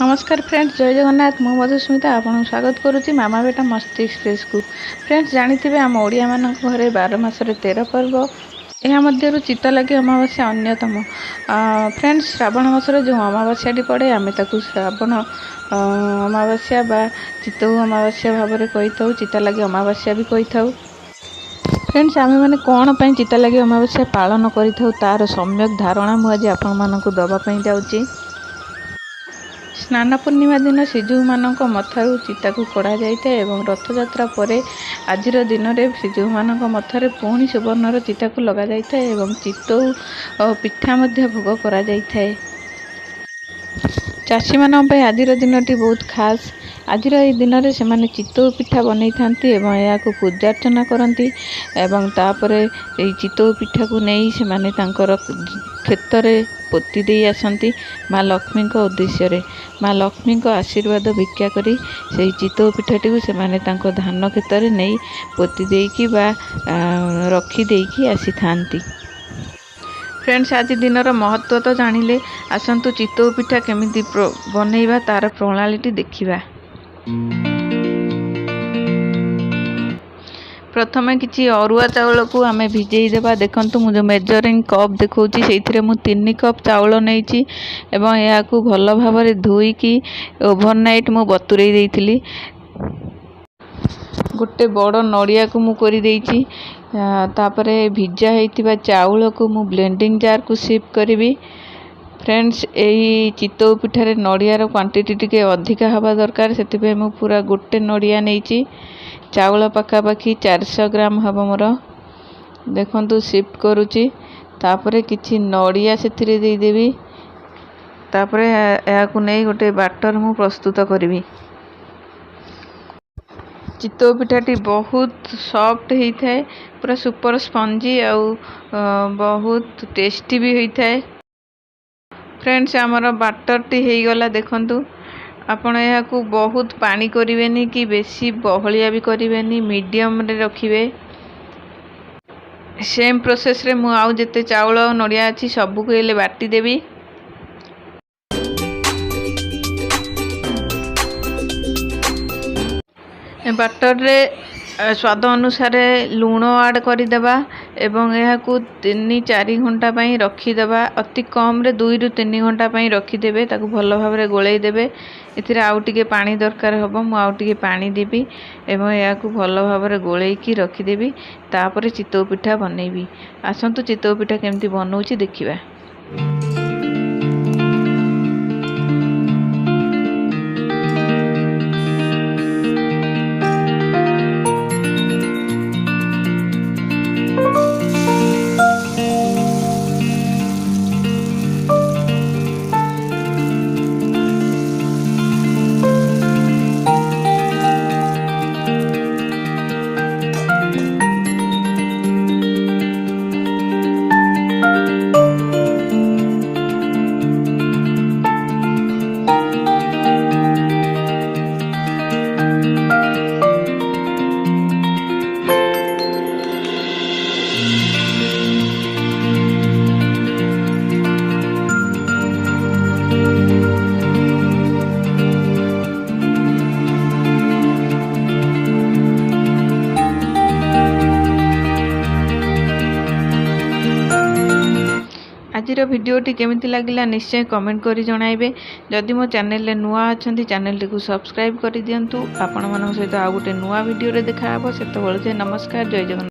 नमस्कार फ्रेंड्स, जय जगन्नाथ। मु मधुस्मिता आपन स्वागत करुच्ची मामा बेटा मस्ती एक्सप्रेस को। फ्रेंड्स जानी आम ओडिया मान घरे 12 मासरे 13 पर्व। यह मध्य चित्त लगी अमावास्या अन्यतम। फ्रेंड्स श्रावण मासरे जो अमावास्याटी पड़े आम ताकू श्रावण अमावास्या बा चित्तऊ अमावास्या भाव में कही था। चित्त लगी अमावास्या भी कही था। फ्रेंड्स आम मैंने कौन पर चित्त लगी अमावास्या पालन कर तार सम्यक धारणा मुझे आपण मानक दवाई जाऊँगी। स्नान पूर्णिमा दिन श्रीजू मान मथारू चिता को कड़ा जाए और रथयात्रा पर आज दिन में श्रीजू मान मथारे पुणी सुवर्णर चिता को लगा जाए और चित्तऊ पिठा भोग करा जाए। चाषी मान आज दिन बहुत खास। आज दिन में से चित्तऊ पिठा बन था या पूजार्चना करती तापर चित्तऊ पिठा को नहीं से क्षेत्र में पोती दे आसती माँ लक्ष्मी उद्देश्य माँ लक्ष्मी आशीर्वाद भिक्षा करी से चित्तऊ पिठाटी को सेमाने धान क्षेत्र में नहीं पोती देकी बा रखी देकी आसी थांती। फ्रेंड्स आज दिनर महत्व तो जानिले, आसंतु चित्तऊ पिठा केमिति बनैबा तार प्रणालीटी देखिबा। प्रथमे किसी अरुआ चाउल को आम भिजई देबा। देखंतु मु जो मेजरिंग कप देखौची सेइथिरे मु 3 कप चाउल नैची एवं या को भल भाव में धोईकी ओवरनाइट मु बतुरई देइथिली। गोटे बड़ नड़िया को मु करी देइची। तापरे भिजा हेइतिबा चाउल को मु ब्लेंडिंग जार को शिफ्ट करी। फ्रेंड्स यही चित्तऊ पिठारे नड़ियार क्वांटिटी टिके अधिका हवा दरकार, से मु पूरा गोटे नड़िया नैची। चाउल पखापाखि 400 ग्राम हम मोर। देखंतु शिफ्ट करुच्ची। तापरे किछि नड़िया से देदेवी। तापरे या को नहीं गोटे बाटर मु प्रस्तुत करी। चित्तऊ पिठाटी बहुत सॉफ्ट होता है, पूरा सुपर स्पंजी और बहुत टेस्टी भी होता है। फ्रेंड्स आमर बाटरटी हो गला। देखंतु आपण या को बहुत पानी करिवेनी कि बेसी बहलिया भी करिवेनी, मीडियम रे रखिवे। सेम प्रोसेस रे मु आउ जते चाउल और नड़िया अच्छी सबू को एले बाटी देवी। बाटर रे स्वाद अनुसार लूण ऐड करदेबा एवं यह 3-4 घंटा पाई रखीदेबा। अति कम रे 2 ରୁ 3 घंटा पाई रखीदेबे। ताकू भल भाव में गोलई देबे। एथिरे आउ टिके पानी दरकार हबो, मु आउ टिके पानी देबी एवं या को भल भाव में गोलैकी रखीदेबी। तापर चित्तऊ पिठा बनैबी। आसंतु चित्तऊ पिठा केमती बनौची देखिबा। आज भिडियोटी केमिति लागिला निश्चय कमेंट करी जणाइबे। जदि मो चैनल नुआ अच्छा चैनल को सब्सक्राइब कर दिंतु। आपण मान सहित आउ गोटे नुआ वीडियो देखा। से नमस्कार, जय जगन्नाथ।